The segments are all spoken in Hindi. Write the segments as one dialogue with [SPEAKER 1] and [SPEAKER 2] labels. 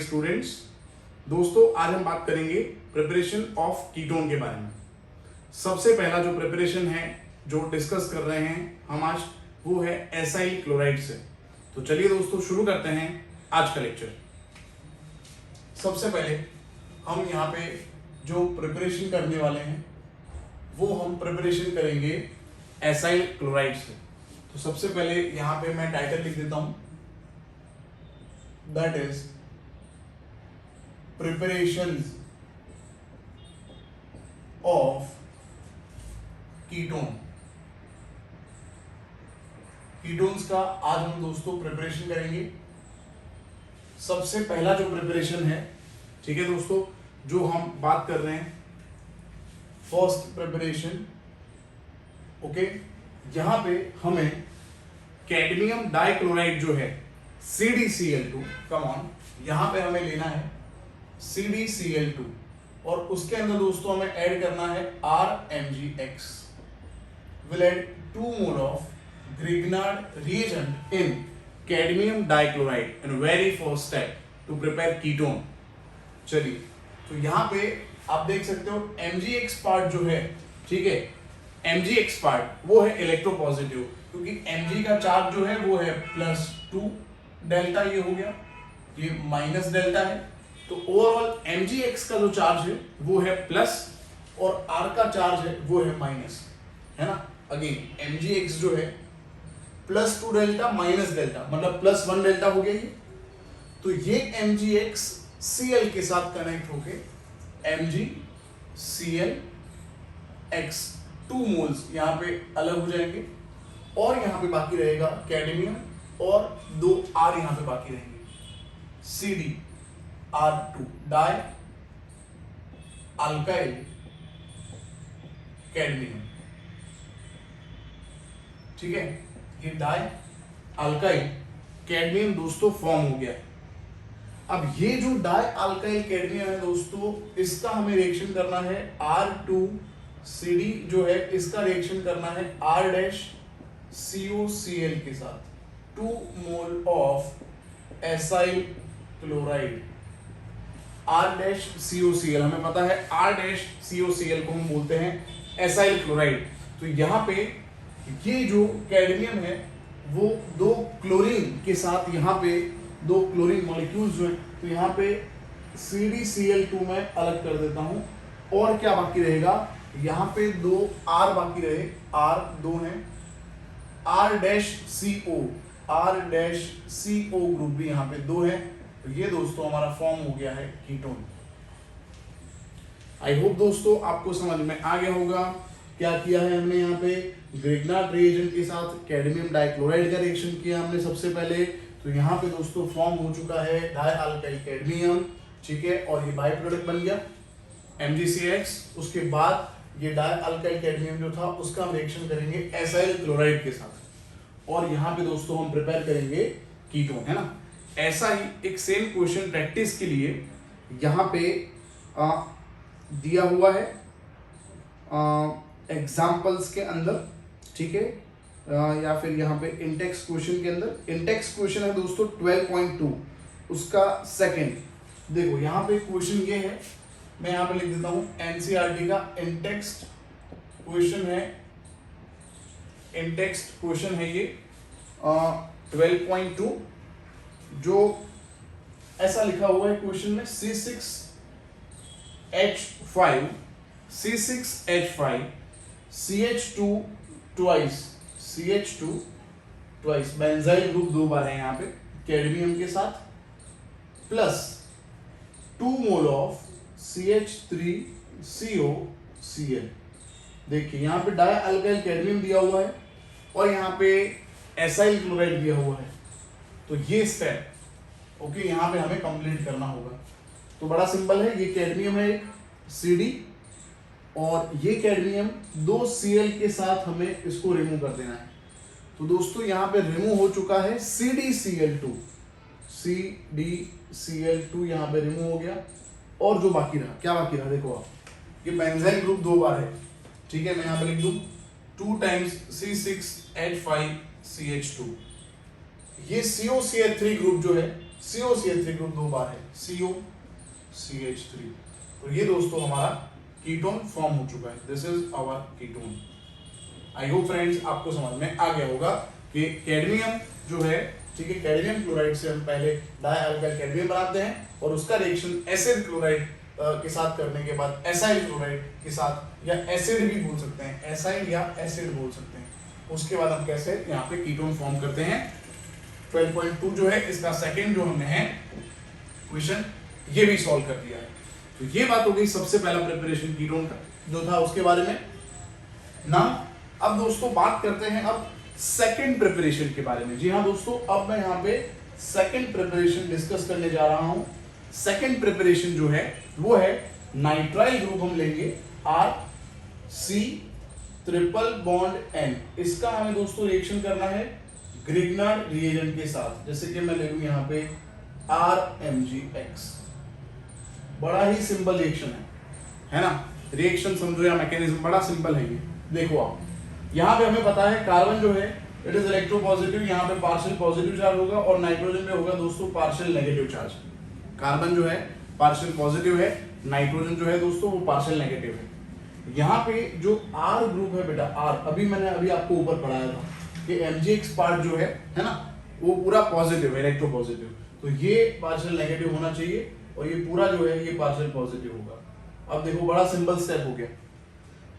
[SPEAKER 1] स्टूडेंट्स। दोस्तों आज हम बात करेंगे प्रिपरेशन ऑफ कीटोन के बारे में। सबसे पहला जो प्रिपरेशन है जो डिस्कस कर रहे हैं हम आज, वो है एसाइल क्लोराइड से। तो चलिए दोस्तों शुरू करते हैं आज का लेक्चर। सबसे पहले हम यहाँ पे जो प्रिपरेशन करने वाले हैं वो हम प्रिपरेशन करेंगे एसाइल क्लोराइड से। तो सबसे पहले यहाँ पे मैं टाइटल लिख देता हूं, that is preparation of ketone. Ketones का आज हम दोस्तों प्रिपरेशन करेंगे। सबसे पहला जो प्रिपरेशन है, ठीक है दोस्तों, जो हम बात कर रहे हैं फर्स्ट प्रिपरेशन, ओके। यहां पे हमें कैडमियम डाइक्लोराइड जो है CdCl2, कम ऑन, यहां पे हमें लेना है CdCl2 और उसके अंदर दोस्तों हमें ऐड करना है RMgX। Will add 2 mole of Grignard reagent in cadmium dichloride in very first step to prepare ketone। चलिए, तो यहां पे आप देख सकते हो MgX पार्ट जो है, ठीक है, MgX पार्ट वो है इलेक्ट्रोपॉजिटिव, क्योंकि Mg का चार्ज जो है वो है +2 डेल्टा, ये हो गया, ये माइनस डेल्टा है। तो ओवरऑल MgX का जो चार्ज है वो है प्लस और R का चार्ज है वो है माइनस, है ना। अगेन MgX जो है +2 डेल्टा माइनस डेल्टा, मतलब +1 डेल्टा हो गया ये। तो ये MgX Cl के साथ कनेक्ट होके MgClX 2 मोल्स यहाँ पे अलग हो जाएंगे और यहाँ पे बाकी रहेगा कैडमियम और 2 R यहाँ पे बाकी रहेंगे, CdR2 डाई अल्काइल कैडमियम, ठीक है। ये डाई अल्काइल कैडमियम दोस्तों फॉर्म हो गया है। अब ये जो डाई अल्काइल कैडमियम है दोस्तों, इसका हमें रिएक्शन करना है R2CD जो है, इसका रिएक्शन करना है R-COCl के साथ। 2 mole of acyl chloride, R-COCl, हमें पता है R-COCl को हम बोलते हैं एसाइल क्लोराइड। तो यहाँ पे ये जो कैडमियम है वो 2 क्लोरीन के साथ, यहाँ पे 2 क्लोरीन मॉलिक्यूल्स जो है, तो यहाँ पे CdCl2 में अलग कर देता हूं। और क्या बाकी रहेगा, यहाँ पे 2 R बाकी रहे, R 2 है, R-CO ग्रुप भी यहाँ पे 2 है। तो ये दोस्तों हमारा फॉर्म हो गया है कीटोन। आई होप दोस्तों आपको समझ में आ गया होगा। क्या किया है हमने, यहाँ पे ग्रिग्नार्ड रिएजेंट के साथ कैडमियम डाइक्लोराइड का रिएक्शन किया हमने सबसे पहले। तो यहाँ पे दोस्तों फॉर्म हो चुका है डाई अल्काइल कैडमियम, ठीक है, और ये बाई प्रोडक्ट बन गया MgCX। उसके बाद ये डाई अल्काइल कैडमियम जो था उसका हम रिएक्शन करेंगे एसाइल क्लोराइड के साथ और यहाँ पे दोस्तों हम प्रिपेयर करेंगे कीटोन, है ना। ऐसा ही एक सेम क्वेश्चन प्रैक्टिस के लिए यहाँ पे दिया हुआ है एग्जाम्पल्स के अंदर, ठीक है, या फिर यहाँ पे इंटेक्स क्वेश्चन के अंदर। इंटेक्स क्वेश्चन है दोस्तों 12.2, उसका सेकंड। देखो यहाँ पे क्वेश्चन ये है, मैं यहाँ पे लिख देता हूँ NCERT का इंटेक्स्ट क्वेश्चन है, इंटेक्स्ट क्वेश्चन है ये 12.2, जो ऐसा लिखा हुआ है क्वेश्चन में C6H5 CH2 twice benzyl group 2 बार है यहाँ पे कैडमियम के साथ, प्लस 2 मोल ऑफ CH3COCl। देखिए यहाँ पे डाई अल्काइल कैडमियम दिया हुआ है और यहाँ पे एसाइल क्लोराइड दिया हुआ है। तो ये स्टेप, ओके, यहाँ पे हमें कंप्लीट करना होगा। तो बड़ा सिंपल है, ये कैडमियम है CD और ये कैडमियम 2 Cl के साथ हमें इसको रिमूव कर देना है। तो दोस्तों यहाँ पे रिमूव हो चुका है CdCl2 यहाँ पे रिमूव हो गया। और जो बाकी रहा, क्या बाकी रहा, देखो आप, ये बेंजाइल ग्रुप 2 बार है, ठीक है। मैं यहाँ पे लिख दूं 2 टाइम्स C6H5CH2। ये COCH3 ग्रुप जो है COCH3 ग्रुप 2 बार है, COCH3। तो ये दोस्तों हमारा कीटोन फॉर्म हो चुका है। This is our ketone. I hope friends आपको समझ में आ गया होगा कि कैडमियम जो है, ठीक है, कैडमियम क्लोराइड से हम पहले डाई अल्काइल कैडमियम बनाते हैं और उसका रिएक्शन एसिड क्लोराइड के साथ करने के बाद एसाइल क्लोराइड के साथ, या एसिड भी बोल सकते हैं, एसाइल या एसिड बोल सकते हैं, उसके बाद हम कैसे यहाँ पे कीटोन फॉर्म करते हैं। 12.2 जो है इसका सेकंड जो हमने है क्वेश्चन ये भी सॉल्व कर दिया है। तो ये बात हो गई सबसे पहला प्रिपरेशन कीटोन का जो था उसके बारे में ना। अब दोस्तों बात करते हैं अब सेकंड प्रिपरेशन के बारे में। जी हाँ दोस्तों, अब मैं यहाँ पे सेकंड प्रिपरेशन डिस्कस करने जा रहा हूं। सेकंड प्रिपरेशन जो है वो है नाइट्राइल ग्रुप हम लेंगे RC ट्रिपल बॉन्ड N। इसका हमें दोस्तों रिएक्शन करना है ग्रिग्नार्ड रिएजेंट के साथ। जैसे कि मैं ले लूं यहाँ पे RMgX। बड़ा ही सिंपल रिएक्शन है ना, रिएक्शन समझो या मैकेनिज्म बड़ा सिंपल है ये। देखो आप यहाँ पे हमें पता है कार्बन जो है इट इज इलेक्ट्रोपॉजिटिव, यहाँ पे पार्शियल पॉजिटिव चार्ज होगा और नाइट्रोजन पे होगा दोस्तों पार्शियल नेगेटिव चार्ज। कार्बन जो है पार्शियल पॉजिटिव है, नाइट्रोजन जो है दोस्तों वो पार्शियल नेगेटिव है। यहाँ पे जो R ग्रुप है बेटा, R मैंने आपको ऊपर पढ़ाया था कि MgX पार्ट जो है ना, वो पूरा पॉजिटिव है, इलेक्ट्रोपॉजिटिव। तो ये पार्शियल नेगेटिव होना चाहिए और ये पूरा जो है ये पार्शियल पॉजिटिव होगा। अब देखो बड़ा सिंपल स्टेप हो गया।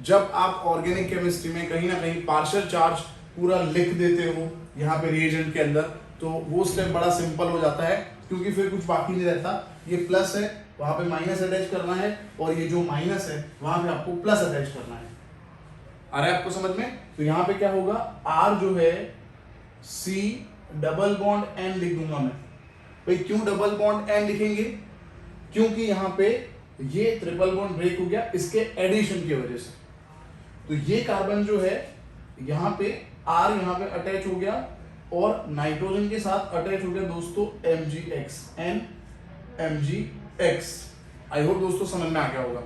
[SPEAKER 1] जब आप ऑर्गेनिक केमिस्ट्री में कहीं ना कहीं पार्शियल चार्ज पूरा लिख देते हो यहाँ पे रिएजेंट के अंदर, तो वो स्टेप बड़ा सिंपल हो जाता है, क्योंकि फिर कुछ बाकी नहीं रहता। ये प्लस है, वहां पे माइनस अटैच करना है, और ये जो माइनस है वहां पे आपको प्लस अटैच करना है। आ रहा है आपको समझ में? तो यहाँ पे क्या होगा, R जो है C डबल बॉन्ड N लिख दूंगा मैं। भाई क्यों डबल बॉन्ड N लिखेंगे? क्योंकि यहाँ पे ये ट्रिपल बॉन्ड ब्रेक हो गया इसके एडिशन की वजह से। तो ये कार्बन जो है यहाँ पे R यहाँ पे अटैच हो गया और नाइट्रोजन के साथ अटैच हो गया दोस्तों MgX, NMgX। आई होप दोस्तों समझ में आ गया होगा।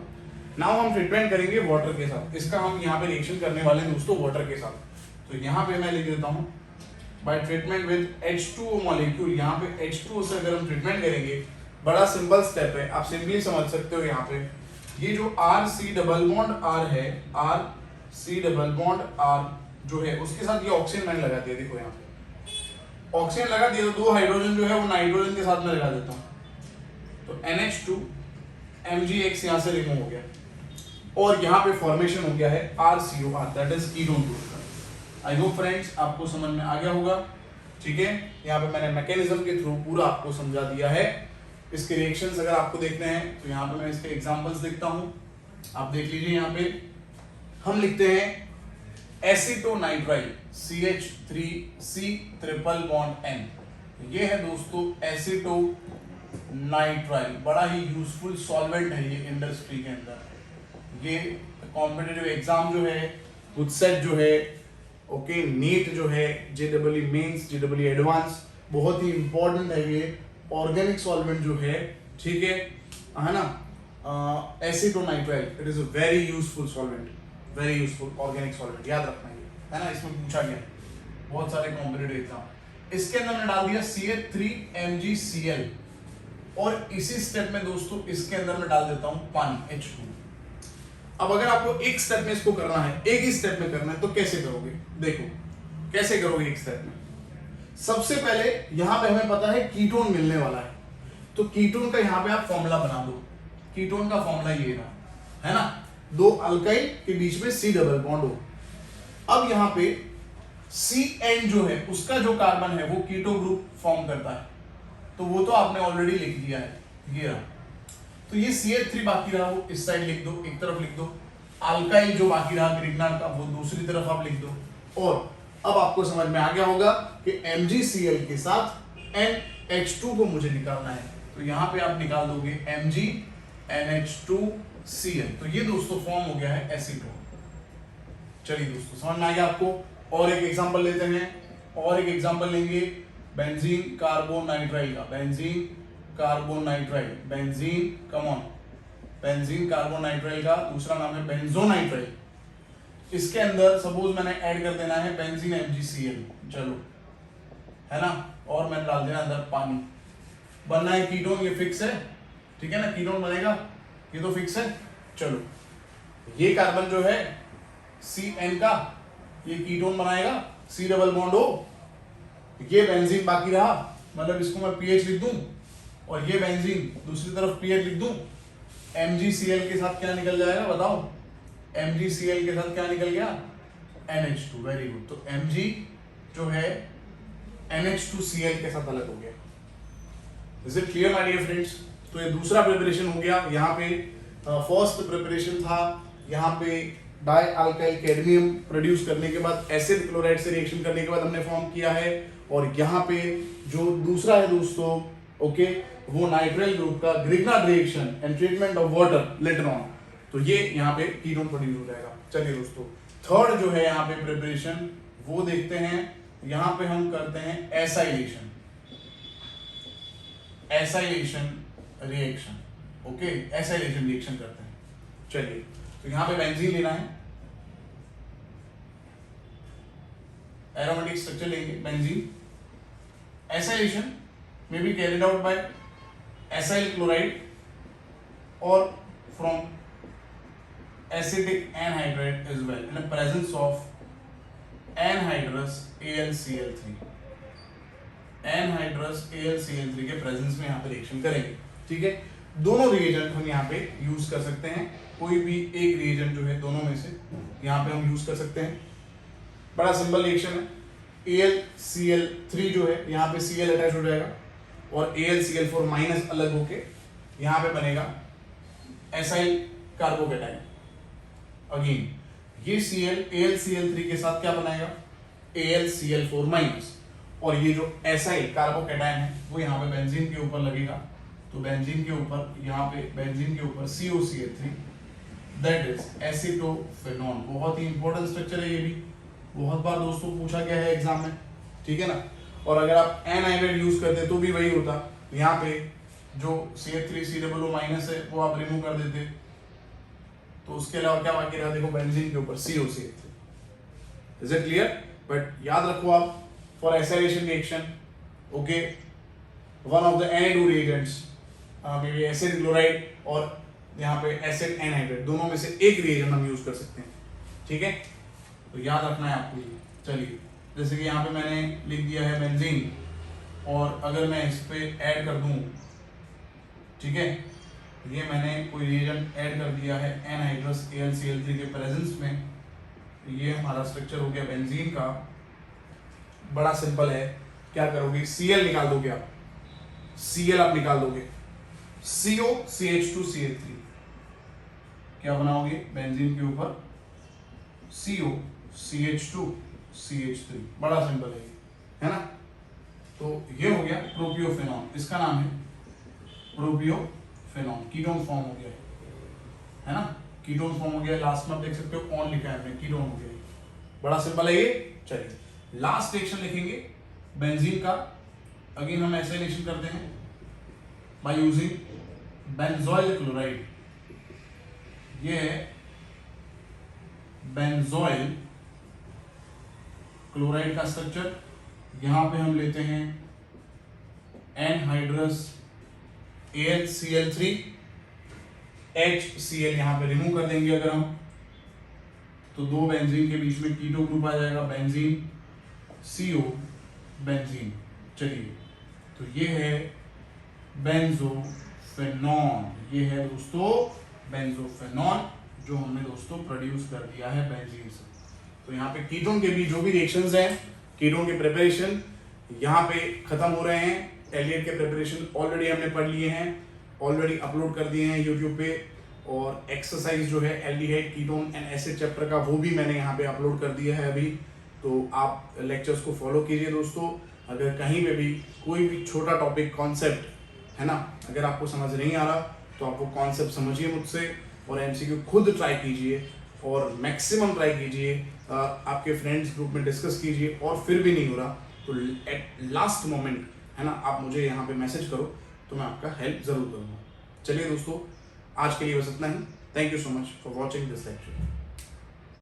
[SPEAKER 1] नाउ हम ट्रीटमेंट करेंगे वाटर के साथ। इसका हम यहाँ पे रिएक्शन करने वाले हैं दोस्तों वाटर के साथ। तो यहाँ पे मैं लिख देता हूँ bye treatment with H2O molecule. यहाँ पे H2O से अगर हम ट्रीटमेंट करेंगे, बड़ा सिंपल स्टेप है, आप सिंपली समझ सकते हो। यहाँ पे ये जो RC डबल बॉन्ड R है, RC डबल बॉन्ड R जो है उसके साथ ये ऑक्सीजन मैंने लगा दिया। देखो यहाँ पे ऑक्सीजन लगा दिया, तो दो हाइड्रोजन जो है वो नाइट्रोजन के साथ में लगा देता हूँ, तो NH2 MgX यहाँ से रिमूव हो गया और यहाँ पे फॉर्मेशन हो गया है RCOR, that is ketone group. I hope friends आपको समझ में आ गया होगा। ठीक है, यहाँ पे मैंने मैकेनिज्म के थ्रू पूरा आपको समझा दिया है। इसके रिएक्शंस अगर आपको देखने हैं तो यहाँ पे मैं इसके एग्जांपल्स लिखता हूँ, आप देख लीजिए। यहाँ पे हम लिखते हैं acetonitrile CH3C triple bond N। ये है दोस्तों एसीटोनाइट्राइल, बड़ा ही यूजफुल सॉल्वेंट है ये इंडस्ट्री के अंदर। ये कॉम्पिटिटिव एग्जाम जो है, गुडसेट जो है, ओके, नीट जो है, JEE मेंस, JEE एडवांस, बहुत ही इंपॉर्टेंट है ये ऑर्गेनिक सॉल्वेंट जो है। ठीक है ना, acetonitrile it is a very useful solvent, very useful organic solvent, याद रखना है ना। इसमें पूछा गया बहुत सारे कॉम्पिटिटिव एग्जाम। इसके अंदर मैं डाल दिया CH3MgCl और इसी स्टेप में दोस्तों इसके अंदर मैं डाल देता हूं पानी H2। अब अगर आपको एक स्टेप में इसको करना है, एक ही स्टेप में करना है, तो कैसे करोगे? देखो कैसे करोगे एक स्टेप में। सबसे पहले यहां पे हमें पता है कीटोन मिलने वाला है, तो कीटोन का यहां पे आप फॉर्मूला बना दो। कीटोन का फॉर्मूला ये रहा, है ना, दो अल्काइल के बीच में C डबल बॉन्ड हो। अब यहाँ पे CN जो है उसका जो कार्बन है वो कीटो ग्रुप फॉर्म करता है, तो वो तो आपने ऑलरेडी लिख दिया है, ये रहा। तो ये CH3 बाकी रहा, वो इस साइड लिख दो, एक तरफ लिख दो। अल्काइल जो बाकी रहा ग्रिग्नार्ड का, वो दूसरी तरफ आप लिख दो। और अब आपको समझ में आ गया होगा कि MgCl के साथ NH2 को मुझे निकालना है, तो यहाँ पे आप निकाल दोगे MgNH2Cl। तो ये दोस्तों फॉर्म हो गया है एसीटोन। चलिए दोस्तों समझ में आ गया आपको। और एक एग्जांपल लेते हैं, और एक एग्जांपल लेंगे बेंजीन कार्बोनाइट्राइल का। Benzene carbonitrile, benzene come on, benzene carbonitrile का दूसरा नाम है बेंजोनाइट्राइल। इसके अंदर सपोज मैंने ऐड कर देना है बेंजीन MgCl, चलो, है ना, और मैंने डाल देना अंदर पानी। बनना है कीटोन, ये फिक्स है, ठीक है ना, कीटोन बनेगा, ये तो फिक्स है। चलो ये कार्बन जो है CN का, ये कीटोन बनाएगा, C डबल बॉन्ड O, ये बेंजीन बाकी रहा, मतलब इसको मैं pH लिख दूं और ये बेंजीन दूसरी तरफ pH लिख दूं, MgCl के साथ क्या निकल जाएगा बताओ, MgCl के साथ क्या निकल गया, NH2, वेरी गुड। तो Mg जो है NH2Cl के साथ अलग हो गया। Is it clear my dear friends? तो ये दूसरा प्रिपरेशन हो गया। यहाँ पे फर्स्ट प्रिपरेशन था, यहाँ पे डाई अल्काइल कैडमियम प्रोड्यूस करने के बाद एसिड क्लोराइड से रिएक्शन करने के बाद हमने फॉर्म किया है, और यहाँ पे जो दूसरा है दोस्तों, ओके, वो नाइट्राइल ग्रुप का Grignard reaction and treatment of water later on, तो ये यहाँ पे कीटोन प्रोड्यूस हो जाएगा। चलिए दोस्तों, थर्ड जो है यहाँ पे प्रिपरेशन वो देखते हैं। यहाँ पे हम करते हैं acylation reaction, okay, acylation reaction करते हैं। चलिए, तो यहाँ पे बेंजीन लेना है, एरोमेटिक स्ट्रक्चर लेंगे benzene. Acylation may be carried out by acyl chloride or from acidic anhydride as well in the presence of anhydrous AlCl3 के प्रेजेंस में यहाँ पे रिएक्शन करेंगे, ठीक है। दोनों रिएजेंट हम यहाँ पे यूज कर सकते हैं, कोई भी एक रिएजेंट जो है दोनों में से यहाँ पे हम यूज कर सकते हैं। बड़ा सिंपल रिएक्शन है, AlCl3 जो है यहाँ पे Cl अटैच हो जाएगा और AlCl4 माइनस अलग होके यहाँ पे बनेगा एसाइल कार्बोकेटाइन। अगेन ये AlCl3 के साथ क्या बनाएगा, AlCl4 माइनस, और ये जो एसाइल कार्बोकेटाइन है वो यहाँ पे बेंजीन के ऊपर लगेगा, तो बेंजीन के ऊपर यहाँ पे बेंजीन के ऊपर COCl3, दैट इज एसिटोफेनॉन। बहुत ही इंपॉर्टेंट स्ट्रक्चर है, ये भी बहुत बार दोस्तों पूछा गया है एग्जाम में, ठीक है ना। और अगर आप एनहाइड्राइड यूज करते तो भी वही होता, यहाँ पे जो CH3COO माइनस है वो आप रिमूव कर देते, तो उसके अलावा क्या बाकी रहा, देखो बेंजीन के ऊपर COCl3। Is it clear? But याद रखो आप, for acylation reaction, okay, one of the NA2 reagents, may be acid chloride और यहाँ पे एसिड एनहाइड्राइड, दोनों में से एक रिएजेंट हम यूज कर सकते हैं, ठीक है। तो याद रखना है आपको ये। चलिए, जैसे कि यहाँ पे मैंने लिख दिया है बेंजीन, और अगर मैं इस पे ऐड कर दूं, ठीक है, ये मैंने कोई रिएजेंट ऐड कर दिया है एनहाइड्रस AlCl3 के प्रेजेंस में, ये हमारा स्ट्रक्चर हो गया बेंजीन का। बड़ा सिंपल है, क्या करोगे, Cl निकाल दोगे आप, Cl आप निकाल दोगे, COCH2CH3 क्या बनाओगे, बेंजीन के ऊपर COCH2CH3, बड़ा सिंपल है ना। तो ये हो गया प्रोपियोफेनॉन, इसका नाम है प्रोपियोफेनॉन, कीटोन फॉर्म हो गया है ना, कीटोन फॉर्म हो गया। लास्ट में आप देख सकते हो ऑन लिखा है, कीटोन हो गया, बड़ा सिंपल है ये। चलिए लास्ट रिएक्शन लिखेंगे बेंजीन का। अगेन हम एसाइलेशन करते हैं बाय यूजिंग बेंजोइल क्लोराइड, ये है बेंजोइल क्लोराइड का स्ट्रक्चर। यहां पे हम लेते हैं एनहाइड्रस AlCl3, HCl यहां पे रिमूव कर देंगे अगर हम, तो दो बेंजीन के बीच में कीटो ग्रुप आ जाएगा, बेंजीन CO बेंजीन। चलिए, तो ये है बेंजोफेनॉन, ये है दोस्तों बेंजोफेनॉन जो हमने दोस्तों प्रोड्यूस कर दिया है बेंजीन से। तो यहाँ पे कीटोन के भी जो भी रिएक्शंस हैं, कीटोन के प्रिपरेशन यहाँ पे खत्म हो रहे हैं। एल्डिहाइड के प्रिपरेशन ऑलरेडी हमने पढ़ लिए हैं, ऑलरेडी अपलोड कर दिए हैं यूट्यूब पे, और एक्सरसाइज जो है aldehyde ketone and acid chapter का वो भी मैंने यहाँ पे अपलोड कर दिया है अभी। तो आप लेक्चर्स को फॉलो कीजिए दोस्तों। अगर कहीं पे भी कोई भी छोटा टॉपिक कॉन्सेप्ट है ना, अगर आपको समझ नहीं आ रहा तो आप वो कॉन्सेप्ट समझिए मुझसे, और MCQ खुद ट्राई कीजिए और मैक्सिमम ट्राई कीजिए, आपके फ्रेंड्स ग्रुप में डिस्कस कीजिए, और फिर भी नहीं हो रहा तो एट लास्ट मोमेंट है ना आप मुझे यहाँ पे मैसेज करो, तो मैं आपका हेल्प जरूर करूँगा। चलिए दोस्तों, आज के लिए बस इतना ही। Thank you so much for watching this lecture.